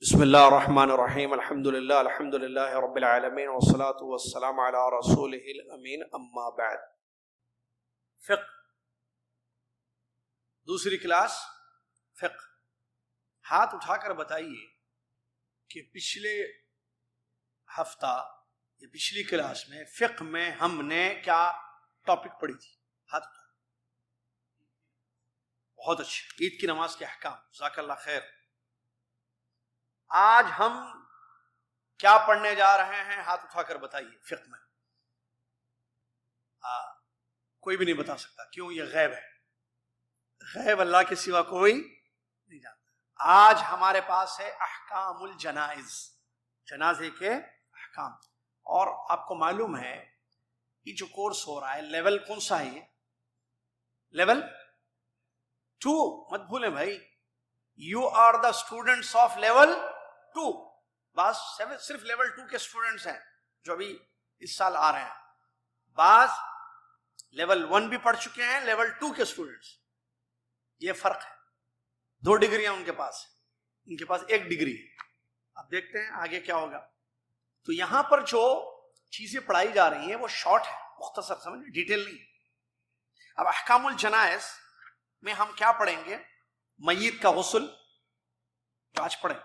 بسم اللہ الرحمن الرحیم الحمد للہ رب العالمین والصلاة والسلام علی رسولہ الامین اما بعد۔ فقہ، دوسری کلاس فقہ۔ ہاتھ اٹھا کر بتائیے کہ پچھلے ہفتہ یا پچھلی کلاس میں فقہ میں ہم نے کیا ٹاپک پڑھی تھی؟ ہاتھ اٹھا۔ بہت اچھا، عید کی نماز کے احکام، جزاک اللہ خیر۔ آج ہم کیا پڑھنے جا رہے ہیں؟ ہاتھ اٹھا کر بتائیے۔ فقہ میں کوئی بھی نہیں بتا سکتا، کیوں؟ یہ غیب ہے، غیب اللہ کے سوا کوئی نہیں جانتا۔ آج ہمارے پاس ہے احکام الجنائز، جنازے کے احکام۔ اور آپ کو معلوم ہے یہ جو کورس ہو رہا ہے لیول کون سا ہے؟ یہ لیول 2، مت بھولیں بھائی، you are the students of level 2۔ بعض صرف لیول 2 کے اسٹوڈنٹس ہیں جو ابھی اس سال آ رہے ہیں، بعض لیول 1 بھی پڑھ چکے ہیں، لیول 2 کے اسٹوڈنٹس۔ یہ فرق ہے، 2 ڈگریاں ان کے پاس ہیں، ان کے پاس 1 ڈگری ہے۔ اب دیکھتے ہیں آگے کیا ہوگا۔ تو یہاں پر جو چیزیں پڑھائی جا رہی ہیں وہ شارٹ ہے، مختصر، سمجھ، ڈیٹیل نہیں۔ اب احکام الجنائز میں ہم کیا پڑھیں گے؟ میت کا غسل جو آج پڑھیں،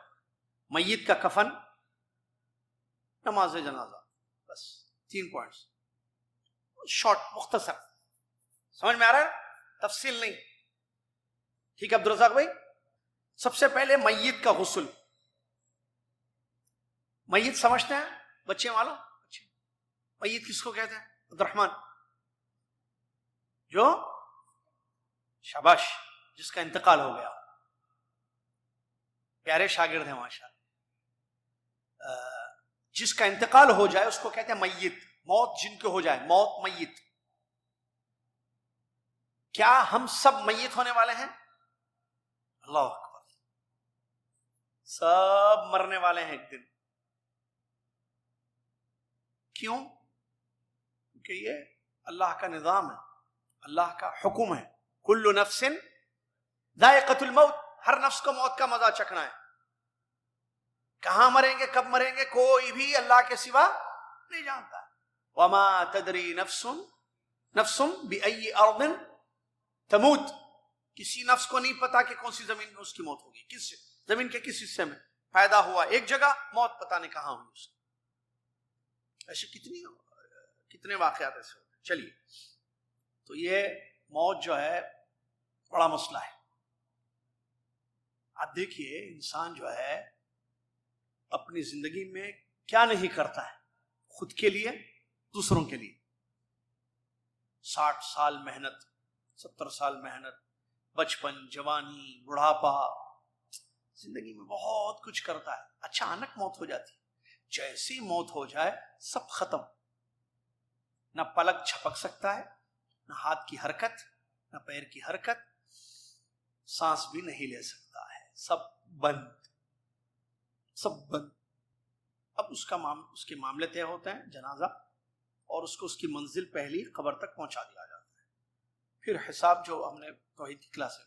میت کا کفن، نماز جنازہ، بس 3 پوائنٹس، شارٹ، مختصر، سمجھ میں آ رہا ہے؟ تفصیل نہیں، ٹھیک ہے عبدالرزاق بھائی؟ سب سے پہلے میت کا غسل۔ میت سمجھتے ہیں بچے والوں؟ میت کس کو کہتے ہیں عبدالرحمن؟ جو شاباش، جس کا انتقال ہو گیا، پیارے شاگرد ہیں ماشاءاللہ۔ جس کا انتقال ہو جائے اس کو کہتے ہیں میت، موت جن کے ہو جائے، موت میت۔ کیا ہم سب میت ہونے والے ہیں؟ اللہ اکبر، سب مرنے والے ہیں ایک دن۔ کیوں؟ کیونکہ یہ اللہ کا نظام ہے، اللہ کا حکم ہے، کل نفس ذائقۃ الموت، ہر نفس کو موت کا مزہ چکھنا ہے۔ کہاں مریں گے، کب مریں گے، کوئی بھی اللہ کے سوا نہیں جانتا۔ وما تدری نفس بأی ارض تموت، کسی نفس کو نہیں پتا کہ کون سی زمین میں اس کی موت ہوگی، کس زمین کے کس حصے میں پیدا ہوا، ایک جگہ موت پتا نہیں کہاں ہوئی اس کی۔ ایسے کتنے واقعات ایسے ہوتے ہیں۔ چلیے، تو یہ موت جو ہے بڑا مسئلہ ہے۔ آپ دیکھیے انسان جو ہے اپنی زندگی میں کیا نہیں کرتا ہے خود کے لیے، دوسروں کے لیے۔ 60 سال محنت، 70 سال محنت، بچپن، جوانی، بڑھاپا، زندگی میں بہت کچھ کرتا ہے۔ اچانک موت ہو جاتی ہے، جیسی موت ہو جائے سب ختم۔ نہ پلک جھپک سکتا ہے، نہ ہاتھ کی حرکت، نہ پیر کی حرکت، سانس بھی نہیں لے سکتا ہے، سب بند، سب بند۔ اب اس کے معاملے طے ہوتے ہیں، جنازہ، اور اس کو اس کی منزل پہلی قبر تک پہنچا دیا جاتا ہے۔ پھر حساب جو ہم نے توحید کی کلاس ہے،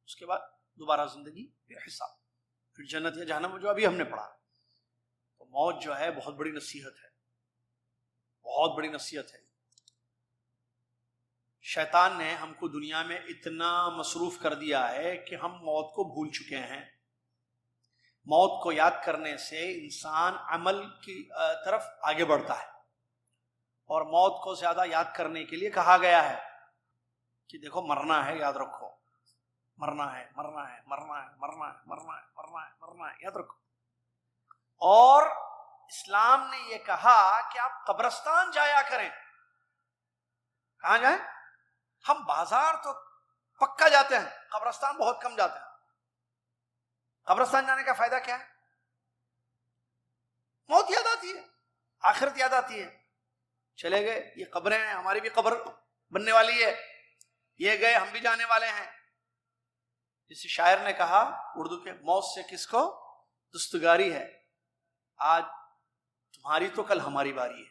اس کے بعد دوبارہ زندگی، پھر حساب، پھر جنت یا جہنم جو ابھی ہم نے پڑھا۔ تو موت جو ہے بہت بڑی نصیحت ہے، بہت بڑی نصیحت ہے۔ شیطان نے ہم کو دنیا میں اتنا مصروف کر دیا ہے کہ ہم موت کو بھول چکے ہیں۔ موت کو یاد کرنے سے انسان عمل کی طرف آگے بڑھتا ہے، اور موت کو زیادہ یاد کرنے کے لیے کہا گیا ہے کہ دیکھو مرنا ہے، یاد رکھو، مرنا ہے، مرنا ہے، مرنا ہے، مرنا ہے، مرنا ہے، مرنا ہے، مرنا ہے، یاد رکھو۔ اور اسلام نے یہ کہا کہ آپ قبرستان جایا کریں۔ کہاں جائیں؟ ہم بازار تو پکا جاتے ہیں، قبرستان بہت کم جاتے ہیں۔ قبرستان جانے کا فائدہ کیا ہے؟ موت یاد آتی ہے، آخرت یاد آتی ہے۔ چلے گئے، یہ قبریں ہیں، ہماری بھی قبر بننے والی ہے، یہ گئے، ہم بھی جانے والے ہیں۔ جس شاعر نے کہا اردو کے، موت سے کس کو دستگاری ہے، آج تمہاری تو کل ہماری باری ہے،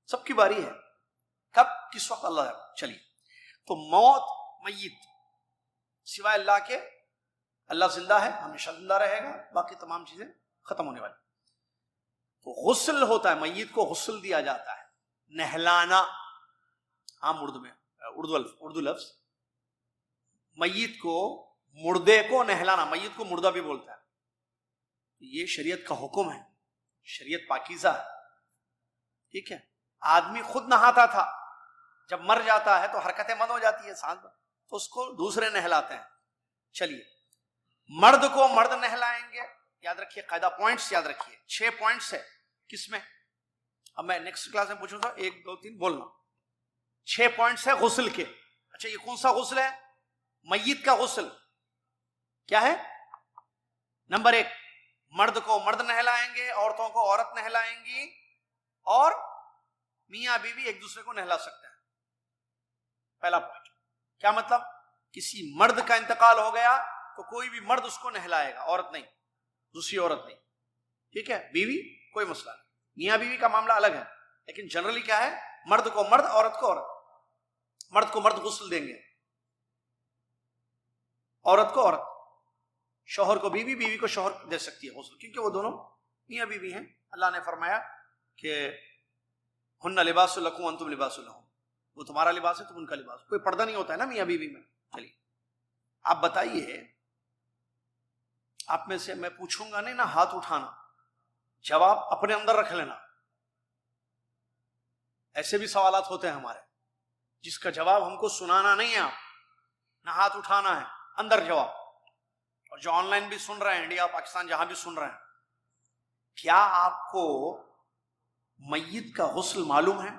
سب کی باری ہے، کب کس وقت اللہ۔ چلیے، تو موت، میت، سوائے اللہ کے اللہ زندہ ہے، ہمیشہ زندہ رہے گا، باقی تمام چیزیں ختم ہونے والی. تو غسل ہوتا ہے، میت کو غسل دیا جاتا ہے. نہلانا عام اردو میں اردو لفظ، میت کو، مردے کو نہلانا، میت کو مردہ بھی بولتا ہے. یہ شریعت کا حکم ہے، شریعت پاکیزہ ہے. ٹھیک ہے، آدمی خود نہاتا تھا، جب مر جاتا ہے تو حرکتیں بند ہو جاتی ہے سانس، تو اس کو دوسرے نہلاتے ہیں. چلیے، مرد کو مرد نہلائیں گے. یاد رکھیے قاعدہ، پوائنٹس یاد رکھیے، 6 پوائنٹس ہے. کس میں؟ اب میں نیکسٹ کلاس میں پوچھوں گا 1 2 3 بولنا. 6 پوائنٹس ہے غسل کے. اچھا، یہ کون سا غسل ہے؟ میت کا غسل. کیا ہے؟ نمبر 1، مرد کو مرد نہلائیں گے، عورتوں کو عورت نہلائیں گی، اور میاں بیوی ایک دوسرے کو نہلا سکتے ہیں. پہلا پوائنٹ. کیا مطلب؟ کسی مرد کا انتقال ہو گیا تو کوئی بھی مرد اس کو نہلائے گا، عورت نہیں، دوسری عورت نہیں. ٹھیک ہے، بیوی کوئی مسئلہ نہیں، میاں بیوی کا معاملہ الگ ہے. لیکن جنرلی کیا ہے؟ مرد کو مرد، عورت کو عورت. مرد کو مرد غسل دیں گے، عورت کو عورت. شوہر کو بیوی، بیوی کو شوہر دے سکتی ہے غسل، کیونکہ وہ دونوں میاں بیوی ہیں. اللہ نے فرمایا کہ ہن لباس لکم وانتم لباس لہم، وہ تمہارا لباس ہے، تم ان کا لباس. کوئی پردہ نہیں ہوتا ہے نا میاں بیوی میں. چلیے، آپ بتائیے، آپ میں سے میں پوچھوں گا نہیں نا، ہاتھ اٹھانا، جواب اپنے اندر رکھ لینا. ایسے بھی سوالات ہوتے ہیں ہمارے جس کا جواب ہم کو سنانا نہیں ہے، آپ نہ ہاتھ اٹھانا ہے، اندر جواب. اور جو آن لائن بھی سن رہے ہیں، انڈیا پاکستان جہاں بھی سن رہے ہیں، کیا آپ کو میت کا غسل معلوم ہے؟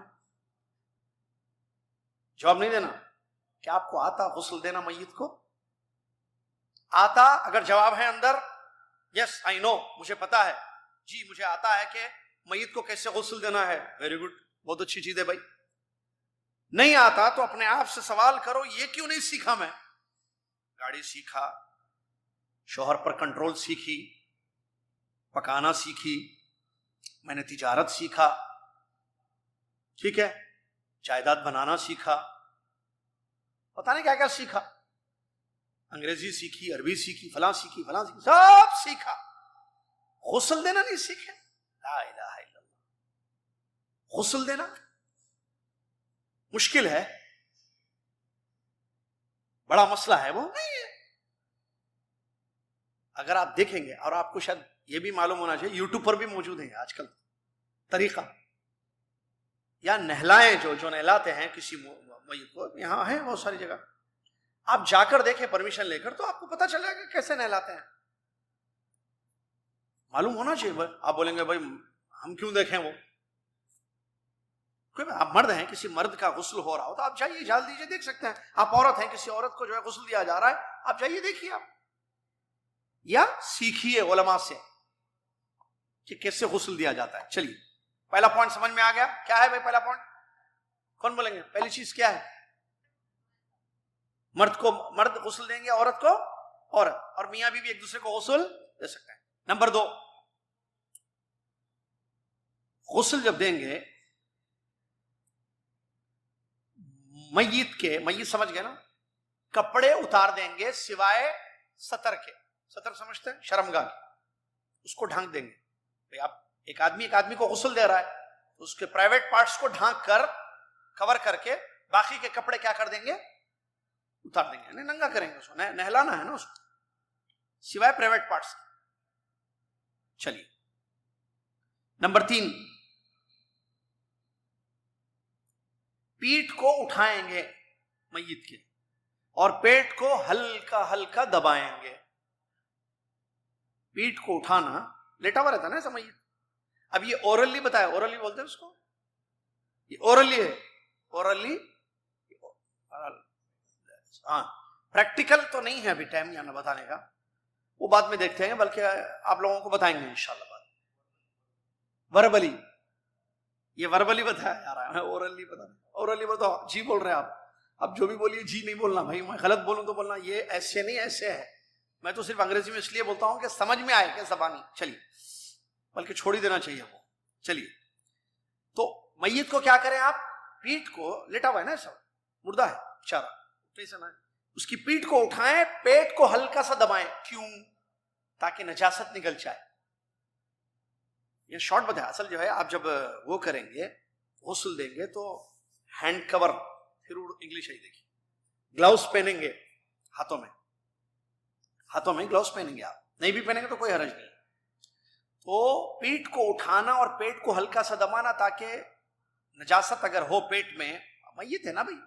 جواب نہیں دینا. کیا آپ کو آتا غسل دینا میت کو؟ آتا؟ اگر جواب ہے اندر یس آئی نو، مجھے پتا ہے، جی مجھے آتا ہے کہ میت کو کیسے غسل دینا ہے، ویری گڈ، بہت اچھی چیز ہے بھائی. نہیں آتا تو اپنے آپ سے سوال کرو، یہ کیوں نہیں سیکھا میں؟ گاڑی سیکھا، شوہر پر کنٹرول سیکھی، پکانا سیکھی، میں نے تجارت سیکھا، ٹھیک ہے، جائیداد بنانا سیکھا، پتہ نہیں کیا کیا سیکھا، انگریزی سیکھی، عربی سیکھی، فلاں سیکھی، فلاں سیکھی، سب سیکھا، غسل دینا نہیں سیکھے. لا الہ الا اللہ. غسل دینا مشکل ہے، بڑا مسئلہ ہے، وہ نہیں ہے. اگر آپ دیکھیں گے، اور آپ کو شاید یہ بھی معلوم ہونا چاہیے، یوٹیوب پر بھی موجود ہے آج کل طریقہ، یا نہلائیں، جو نہلاتے ہیں کسی میت کو، یہاں ہے بہت ساری جگہ، آپ جا کر دیکھیں پرمیشن لے کر، تو آپ کو پتا چلے گا کہ کیسے نہلاتے ہیں. معلوم ہونا چاہیے. آپ بولیں گے بھائی ہم کیوں دیکھیں؟ وہ آپ مرد ہیں، کسی مرد کا غسل ہو رہا ہو تو آپ جائیے، جال دیجیے، دیکھ سکتے ہیں. آپ عورت ہیں، کسی عورت کو جو ہے غسل دیا جا رہا ہے، آپ جائیے دیکھیے، آپ یا سیکھیے علماء سے کہ کیسے غسل دیا جاتا ہے. چلیے، پہلا پوائنٹ سمجھ میں آ گیا. کیا ہے بھائی پہلا پوائنٹ؟ کون بولیں گے؟ پہلی چیز کیا ہے؟ مرد کو مرد غسل دیں گے، عورت کو عورت، اور میاں بیوی ایک دوسرے کو غسل دے سکتے ہیں. نمبر 2، غسل جب دیں گے میت سمجھ گئے نا، کپڑے اتار دیں گے سوائے ستر کے. ستر سمجھتے ہیں؟ شرمگاہ کی، اس کو ڈھانک دیں گے. آپ ایک آدمی کو غسل دے رہا ہے، اس کے پرائیویٹ پارٹس کو ڈھانک کر، کور کر کے، باقی کے کپڑے کیا کر دیں گے؟ اتار دیں گے، یعنی ننگا کریں گے، اس کو نہلانا ہے نا اس کو، سوائے پرائیویٹ پارٹس. چلیے، نمبر 3، پیٹھ کو اٹھائیں گے میت کے، اور پیٹ کو ہلکا ہلکا دبائیں گے. پیٹھ کو اٹھانا، لیٹا ہوا رہتا نا ایسا میت. اب یہ اورلی بتایا، اورلی بولتے ہیں اس کو، یہ اورلی ہے، اورلی. ہاں، پریکٹیکل تو نہیں ہے ابھی ٹائم یہاں بتانے کا، وہ بعد میں دیکھتے ہیں، بلکہ آپ لوگوں کو بتائیں گے انشاءاللہ بعد. وربلی، یہ وربلی بتایا جا رہا ہے، اورلی بتانا. اورلی بتاؤ، جی بول رہے ہیں آپ. اب جو بھی بولیے جی نہیں بولنا بھائی، میں غلط بولوں تو بولنا یہ ایسے نہیں، ایسے ہے. میں تو صرف انگریزی میں اس لیے بولتا ہوں کہ سمجھ میں آئے کہ زبانی. چلیے، بلکہ چھوڑ ہی دینا چاہیے وہ. چلیے، تو میت کو کیا کریں آپ؟ پیٹھ کو، لیٹا ہوا ہے نا سب، مردہ ہے بیچارہ، اس کی پیٹھ کو اٹھائیں, پیٹ کو ہلکا سا دبائیں. کیوں؟ تاکہ نجاست نکل جائے. یہ شارٹ بات ہے. اصل جو ہے آپ جب وہ کریں گے, غسل دیں گے, تو ہینڈ کور, پھر انگلش ہے دیکھیے, گلاؤز پہنیں گے ہاتھوں میں گلاؤز پہنیں گے. آپ نہیں بھی پہنیں گے تو کوئی حرج نہیں. تو پیٹھ کو اٹھانا اور پیٹ کو ہلکا سا دبانا تاکہ نجاست اگر ہو پیٹ میں, میت ہے نا بھائی,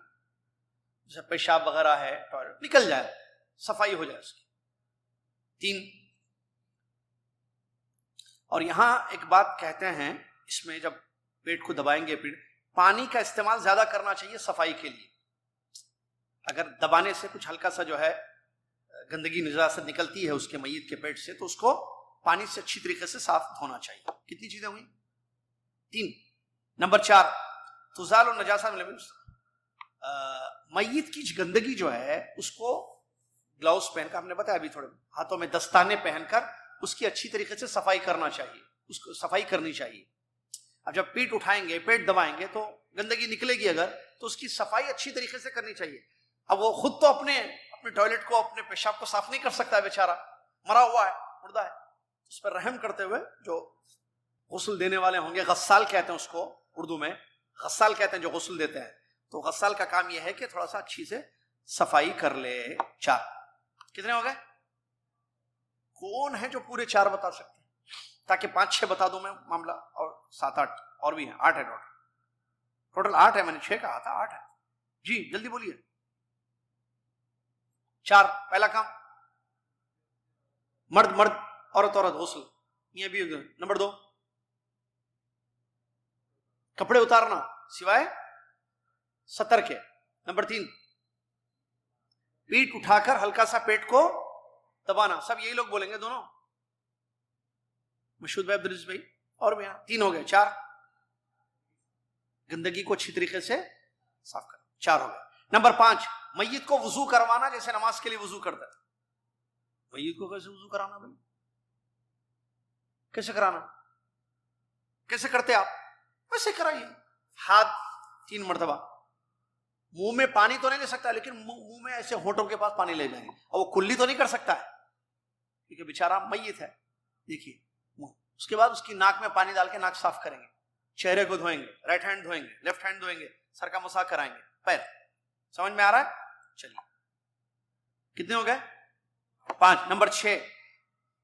جیسے پیشاب وغیرہ ہے, ٹوائلٹ نکل جائے, صفائی ہو جائے اس کی. 3. اور یہاں ایک بات کہتے ہیں, اس میں جب پیٹ کو دبائیں گے, پانی کا استعمال زیادہ کرنا چاہیے صفائی کے لیے. اگر دبانے سے کچھ ہلکا سا جو ہے گندگی نجاست نکلتی ہے اس کے میت کے پیٹ سے, تو اس کو پانی سے اچھی طریقے سے صاف دھونا چاہیے. کتنی چیزیں ہوئی؟ 3. نمبر 4, تزال النجاسۃ, میت کی گندگی جو ہے اس کو گلاؤز پہن کر, ہم نے بتایا ابھی تھوڑے, ہاتھوں میں دستانے پہن کر اس کی اچھی طریقے سے صفائی کرنا چاہیے, اس کو صفائی کرنی چاہیے. اب جب پیٹ اٹھائیں گے, پیٹ دبائیں گے, تو گندگی نکلے گی اگر, تو اس کی صفائی اچھی طریقے سے کرنی چاہیے. اب وہ خود تو اپنے ٹوائلٹ کو, اپنے پیشاب کو صاف نہیں کر سکتا ہے بیچارہ, مرا ہوا ہے, مردہ ہے. اس پر رحم کرتے ہوئے جو غسل دینے والے ہوں گے, غسال کہتے ہیں اس کو اردو میں, غسال کہتے ہیں جو غسل دیتے ہیں, تو غسال کا کام یہ ہے کہ تھوڑا سا اچھی سے صفائی کر لے. 4. کتنے ہو گئے؟ کون ہے جو پورے 4 بتا سکتے ہیں؟ تاکہ 5-6 بتا دوں میں معاملہ, اور 7-8 اور بھی ہیں. 8 ہے ٹوٹل 8 ہے, میں نے 6 کہا تھا, 8 ہے. جی جلدی بولیے. 4, پہلا کام مرد, عورت غسل, یہ بھی ہو گیا. نمبر 2, کپڑے اتارنا سوائے سطر کے. نمبر 3, پیٹ اٹھا کر ہلکا سا پیٹ کو دبانا. سب یہی لوگ بولیں گے دونوں, مشہود بھائی, عبدالعزیز بھائی, اور بھی یہاں. 3 ہو گئے. 4, گندگی کو اچھی طریقے سے صاف کرنا. 4 ہو گئے. نمبر 5, میت کو وضو کروانا, جیسے نماز کے لیے وضو کرتا ہے. میت کو کیسے وضو کرانا بھائی؟ کیسے کرانا؟ کیسے کرتے آپ؟ ویسے کرائیے. ہاتھ 3 مرتبہ, منہ میں پانی تو نہیں لے سکتا, لیکن منہ میں ایسے ہونٹوں کے پاس پانی لے جائیں گے, اور وہ کلی تو نہیں کر سکتا ہے کیونکہ بیچارہ میت ہے. دیکھیے, اس کے بعد اس کی ناک میں پانی ڈال کے ناک صاف کریں گے, چہرے کو دھوئیں گے, رائٹ ہینڈ دھوئیں گے, لیفٹ ہینڈ دھوئیں گے, سر کا مسح کرائیں گے, پیر. سمجھ میں آ رہا ہے؟ چلیے, کتنے ہو گئے؟ 5. نمبر 6,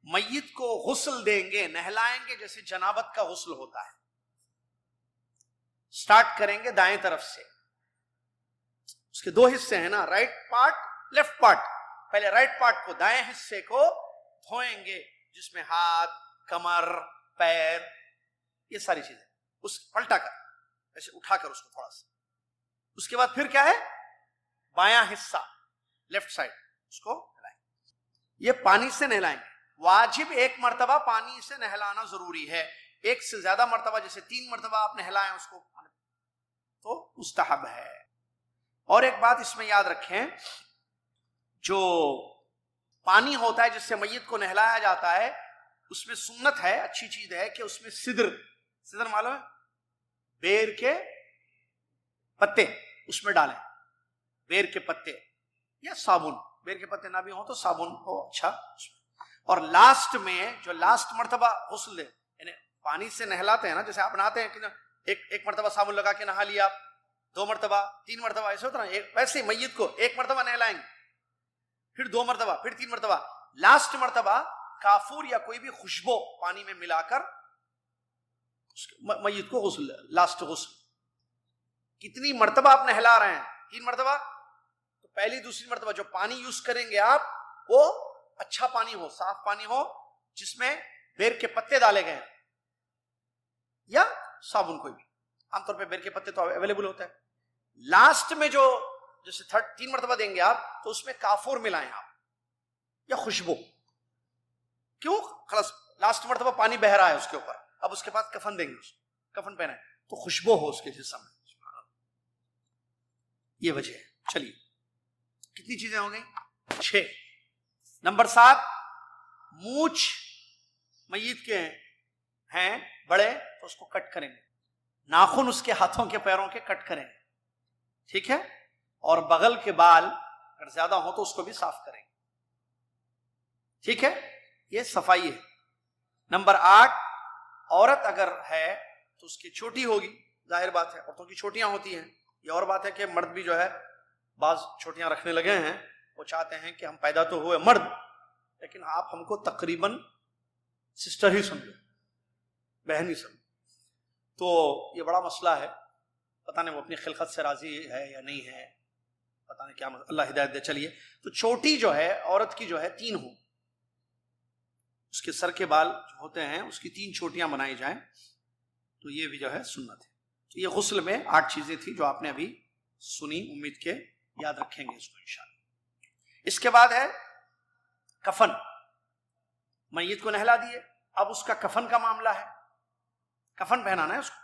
میت کو غسل دیں گے, نہلائیں گے, جیسے جنابت کا غسل ہوتا ہے. سٹارٹ کریں گے دائیں طرف سے. اس کے 2 حصے ہیں نا, رائٹ پارٹ, لیفٹ پارٹ. پہلے رائٹ پارٹ کو, دائیں حصے کو دھوئیں گے, جس میں ہاتھ, کمر, پیر, یہ ساری چیزیں, اس پلٹا کر, ایسے اٹھا کر اس کو تھوڑا سا. اس کے بعد پھر کیا ہے؟ بایاں حصہ, لیفٹ سائڈ, اس کو نہلائیں گے. یہ پانی سے نہلائیں گے. واجب 1 مرتبہ پانی سے نہلانا ضروری ہے. 1 سے زیادہ مرتبہ, جیسے 3 مرتبہ آپ نہلائیں اس کو, تو مستحب ہے. اور ایک بات اس میں یاد رکھیں, جو پانی ہوتا ہے جس سے میت کو نہلایا جاتا ہے, اس میں سنت ہے, اچھی چیز ہے کہ اس میں سدر معلوم ہے, بیر کے پتے اس میں ڈالیں. بیر کے پتے یا صابن, بیر کے پتے نہ بھی ہوں تو صابن ہو اچھا. اور لاسٹ میں جو لاسٹ مرتبہ غسل دے, یعنی پانی سے نہلاتے ہیں نا, جیسے آپ نہاتے ہیں کہ ایک مرتبہ صابن لگا کے نہا لیا, 2 مرتبہ, 3 مرتبہ, ایسے ہوتا نا. ویسے میت کو 1 مرتبہ نہلائیں گے, پھر 2 مرتبہ, پھر 3 مرتبہ. لاسٹ مرتبہ کافور یا کوئی بھی خوشبو پانی میں ملا کر میت کو غسل, لاسٹ غسل. کتنی مرتبہ آپ نہلا رہے ہیں؟ 3 مرتبہ. تو پہلی دوسری مرتبہ جو پانی یوز کریں گے آپ, وہ اچھا پانی ہو, صاف پانی ہو, جس میں بیر کے پتے ڈالے گئے یا صابن کوئی بھی. عام طور پہ بیر کے پتے تو اویلیبل ہوتا ہے. لاسٹ میں جو جیسے 3 مرتبہ دیں گے آپ, تو اس میں کافور ملائیں آپ یا خوشبو. کیوں؟ خلاص لاسٹ مرتبہ پانی بہ رہا ہے اس کے اوپر, اب اس کے بعد کفن دیں گے, اس کفن پہنا ہے تو خوشبو ہو اس کے جسم میں. یہ وجہ ہے. چلیے, کتنی چیزیں ہو گئی؟ 6. نمبر 7, مونچھ میت کے ہیں بڑے تو اس کو کٹ کریں گے, ناخن اس کے ہاتھوں کے پیروں کے کٹ کریں گے, ٹھیک ہے. اور بغل کے بال اگر زیادہ ہو تو اس کو بھی صاف کریں. ٹھیک ہے, یہ صفائی ہے. نمبر 8, عورت اگر ہے تو اس کی چھوٹی ہوگی, ظاہر بات ہے عورتوں کی چھوٹیاں ہوتی ہیں. یہ اور بات ہے کہ مرد بھی جو ہے بعض چھوٹیاں رکھنے لگے ہیں, وہ چاہتے ہیں کہ ہم پیدا تو ہوئے مرد لیکن آپ ہم کو تقریباً سسٹر ہی سمجھو, بہن ہی سمجھو. تو یہ بڑا مسئلہ ہے, پتہ نہیں وہ اپنی خلقت سے راضی ہے یا نہیں ہے, پتہ نہیں کیا, اللہ ہدایت دے. چلیے, تو چھوٹی جو ہے عورت کی جو ہے 3 ہو, اس کے سر کے بال جو ہوتے ہیں اس کی 3 چھوٹیاں بنائی جائیں, تو یہ بھی جو ہے سنت ہے. تو یہ غسل میں 8 چیزیں تھی جو آپ نے ابھی سنی, امید کے یاد رکھیں گے اس کو انشاءاللہ. اس کے بعد ہے کفن. میت کو نہلا دیے, اب اس کا کفن کا معاملہ ہے, کفن پہنانا ہے اس کو.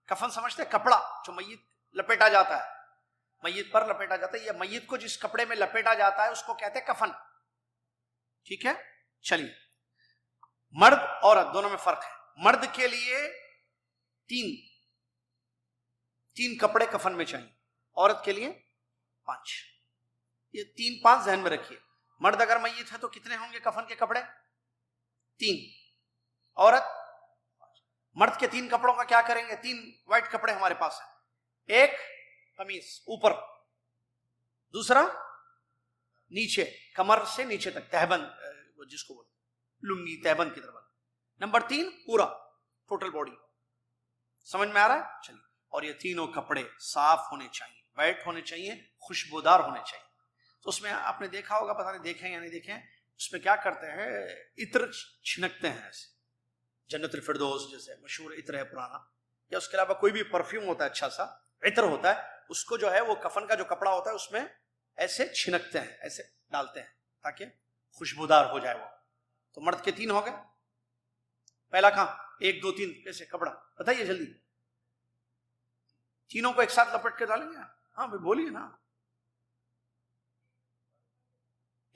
کفن سمجھتے ہیں کپڑا جو میت لپیٹا جاتا ہے, میت پر لپیٹا جاتا ہے, یا میت کو جس کپڑے میں لپیٹا جاتا ہے اس کو کہتے ہیں کفن. ٹھیک ہے, چلیے. مرد عورت دونوں میں فرق ہے. مرد کے لیے 3 کپڑے کفن میں چاہیے, عورت کے لیے 5. یہ 3-5 ذہن میں رکھیے. مرد اگر میت ہے تو کتنے ہوں گے کفن کے کپڑے؟ 3. عورت, مرد کے 3 کپڑوں کا کیا کریں گے؟ 3 وائٹ کپڑے ہمارے پاس ہیں. ایک قمیص اوپر, دوسرا نیچے کمر سے نیچے تک, تہبند جس کو بولتے لنگی, تہبند کی طرف. نمبر 3 پورا ٹوٹل باڈی. سمجھ میں آ رہا ہے؟ چلیے. اور یہ تینوں کپڑے صاف ہونے چاہیے, وائٹ ہونے چاہیے, خوشبودار ہونے چاہیے. تو اس میں آپ نے دیکھا ہوگا, پتہ نہیں دیکھیں یا نہیں دیکھیں, اس میں کیا کرتے ہیں, عطر چھنکتے ہیں ایسے. جنت الفردوس جیسے مشہور عطر ہے پرانا, یا اس کے علاوہ کوئی بھی پرفیوم ہوتا ہے اچھا سا عطر ہوتا ہے, اس کو جو ہے وہ کفن کا جو کپڑا ہوتا ہے اس میں ایسے چھنکتے ہیں, ایسے ڈالتے ہیں تاکہ خوشبودار ہو جائے وہ. تو مرد کے 3 ہو گئے. پہلا کہاں, 1 2 3 کیسے کپڑا بتائیے جلدی. تینوں کو ایک ساتھ لپٹ کے ڈالیں گے؟ ہاں بھائی بولیے نا.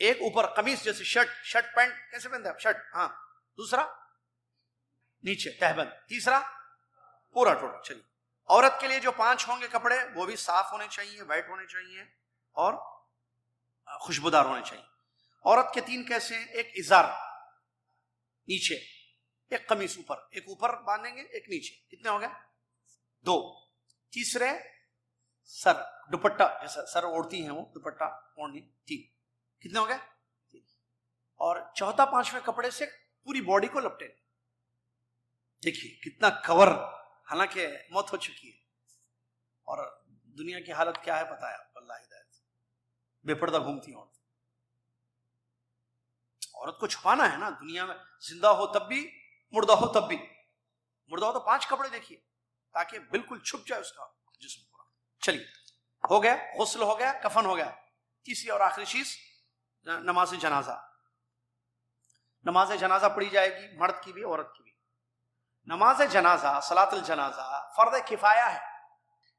ایک اوپر قمیص جیسے شرٹ پینٹ کیسے پہنتے ہیں شرٹ, ہاں. دوسرا نیچے تہبند. تیسرا پورا ٹوٹل. چلیے. عورت کے لیے جو 5 ہوں گے کپڑے وہ بھی صاف ہونے چاہیے, وائٹ ہونے چاہیے اور خوشبودار ہونے چاہیے. عورت کے 3 کیسے ہیں؟ ایک ازار نیچے, ایک قمیص اوپر. ایک اوپر باندھیں گے, ایک نیچے. کتنے ہو گئے؟ 2. تیسرے سر, دوپٹہ جیسا سر اوڑھتی ہیں وہ, دوپٹہ اوڑھنی. 3. کتنے ہو گئے؟ 3. اور چوتھا 5ویں کپڑے سے پوری باڈی کو لپٹے. دیکھیے کتنا کور, حالانکہ موت ہو چکی ہے اور دنیا کی حالت کیا ہے پتہ ہے, اللہ ہدایت, بے پردہ گھومتی ہیں. عورت کو چھپانا ہے نا دنیا میں, زندہ ہو تب بھی, مردہ ہو تب بھی. مردہ ہو تو 5 کپڑے دیکھیے تاکہ بالکل چھپ جائے اس کا جسم پورا. چلیے, ہو گیا غسل, ہو گیا کفن, ہو گیا. تیسری اور آخری چیز نماز جنازہ. نماز جنازہ پڑھی جائے گی, مرد کی بھی عورت کی بھی. نماز جنازہ, صلاۃ الجنازہ فرض کفایہ ہے.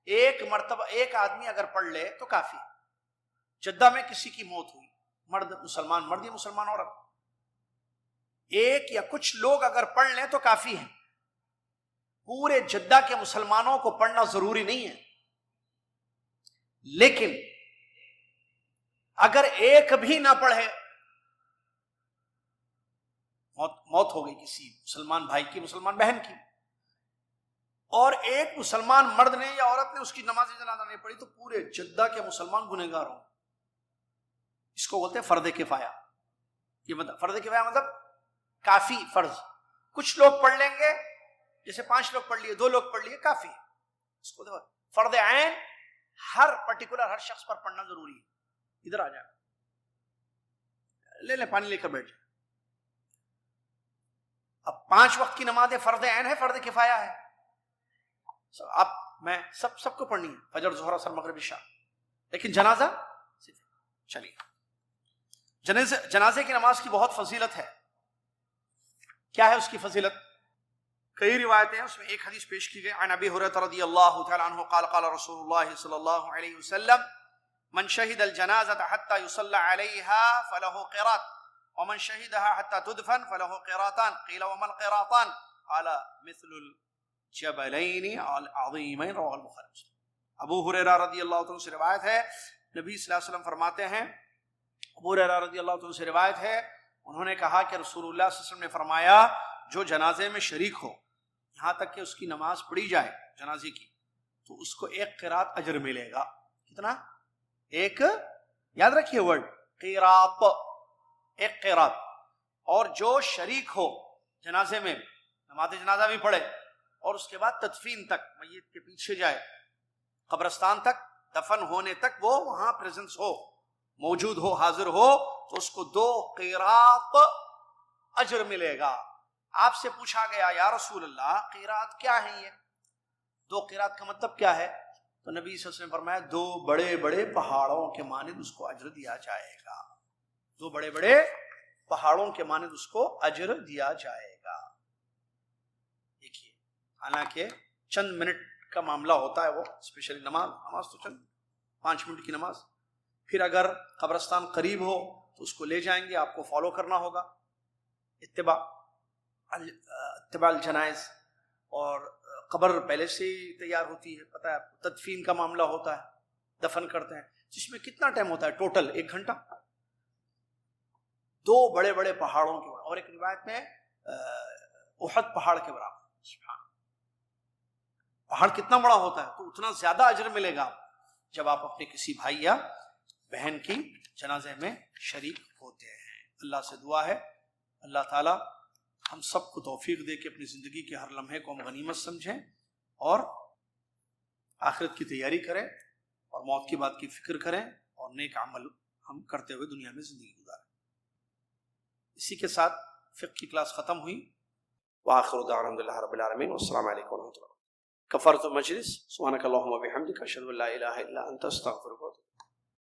ایک مرتبہ ایک آدمی اگر پڑھ لے تو کافی. جدہ میں کسی کی موت ہوئی, مرد مسلمان مرد یا مسلمان عورت, ایک یا کچھ لوگ اگر پڑھ لیں تو کافی ہے. پورے جدہ کے مسلمانوں کو پڑھنا ضروری نہیں ہے. لیکن اگر ایک بھی نہ پڑھے, موت ہو گئی کسی مسلمان بھائی کی, مسلمان بہن کی, اور ایک مسلمان مرد نے یا عورت نے اس کی نماز جنازہ نہیں پڑھی, تو پورے جدہ کے مسلمان گنہگار ہوں. اس کو بولتے ہیں فرض کفایہ. یہ مطلب فرض کفایہ مطلب کافی فرض. کچھ لوگ پڑھ لیں گے, جیسے 5 لوگ پڑھ لیے, 2 لوگ پڑھ لیے, کافی. اس کو فرض عین ہر پرٹیکولر ہر شخص پر پڑھنا ضروری ہے. ادھر آ جائے, لے لیں پانی لے کر بیٹھ جائے. اب 5 وقت کی نماز فرض عین ہے, فرض کفایہ ہے. اب میں سب کو پڑھنی ہے, فجر ظہر اثر مغرب عشاء, لیکن جنازہ صرف. چلیے, جنازے کی نماز کی بہت فضیلت ہے. کیا ہے اس کی فضیلت؟ کئی روایتیں ہیں, اس میں ایک حدیث پیش کی گئی. عن ابی ہریرہ رضی اللہ تعالی عنہ قال قال رسول اللہ صلی اللہ علیہ وسلم من شهد الجنازة حتى يصلى عليها فله قراط ومن شهدها حتى تدفن فله قراطان. قيل وما القراطان؟ قال مثل الجبلين العظيمين. رواه البخاری. ابو ہریرہ رضی اللہ عنہ سے روایت ہے, نبی صلی اللہ علیہ وسلم فرماتے ہیں، ابو ہریرہ رضی اللہ عنہ سے روایت ہے، انہوں نے کہا کہ رسول اللہ صلی اللہ علیہ وسلم نے فرمایا جو جنازے میں شریک ہو یہاں تک کہ اس کی نماز پڑھی جائے جنازے کی تو اس کو ایک قرات اجر ملے گا. کتنا؟ ایک، یاد رکھیے ورڈ قرات، ایک قرات. اور جو شریک ہو جنازے میں، نماز جنازہ بھی پڑھے اور اس کے بعد تدفین تک، میت کے پیچھے جائے قبرستان تک، دفن ہونے تک وہ وہاں پریزنس ہو، موجود ہو، حاضر ہو، تو اس کو 2 قیرات اجر ملے گا. آپ سے پوچھا گیا یا رسول اللہ قیرات کیا ہے؟ یہ 2 قیرات کا مطلب کیا ہے؟ تو نبی صلی اللہ علیہ وسلم نے فرمایا 2 بڑے بڑے پہاڑوں کے مانند اس کو اجر دیا جائے گا. 2 بڑے بڑے پہاڑوں کے مانند اس کو اجر دیا جائے گا. دیکھیے، حالانکہ چند منٹ کا معاملہ ہوتا ہے وہ، اسپیشلی نماز تو چند 5 منٹ کی نماز. پھر اگر قبرستان قریب ہو تو اس کو لے جائیں گے، آپ کو فالو کرنا ہوگا، اتباع الجنائز. اور قبر پہلے سے ہی تیار ہوتی ہے، پتہ ہے آپ کو، تدفین کا معاملہ ہوتا ہے، دفن کرتے ہیں، جس میں کتنا ٹائم ہوتا ہے ٹوٹل؟ 1 گھنٹہ. 2 بڑے بڑے پہاڑوں کے برابر. اور ایک روایت میں احد پہاڑ کے برابر. پہاڑ کتنا بڑا ہوتا ہے تو اتنا زیادہ اجر ملے گا جب آپ اپنے کسی بھائی یا بہن کی جنازے میں شریک ہوتے ہیں. اللہ سے دعا ہے اللہ تعالی ہم سب کو توفیق دے کہ اپنی زندگی کے ہر لمحے کو ہم غنیمت سمجھیں اور آخرت کی تیاری کریں اور موت کی بات کی فکر کریں اور نیک عمل ہم کرتے ہوئے دنیا میں زندگی گزاریں. اسی کے ساتھ فقہ کی کلاس ختم ہوئی. وآخر دعوانا الحمد للہ رب العالمین والسلام علیکم ورحمۃ اللہ. کفارۃ المجلس. سبحانک اللہم وبحمدک اشہد ان لا الہ الا انت استغفرک.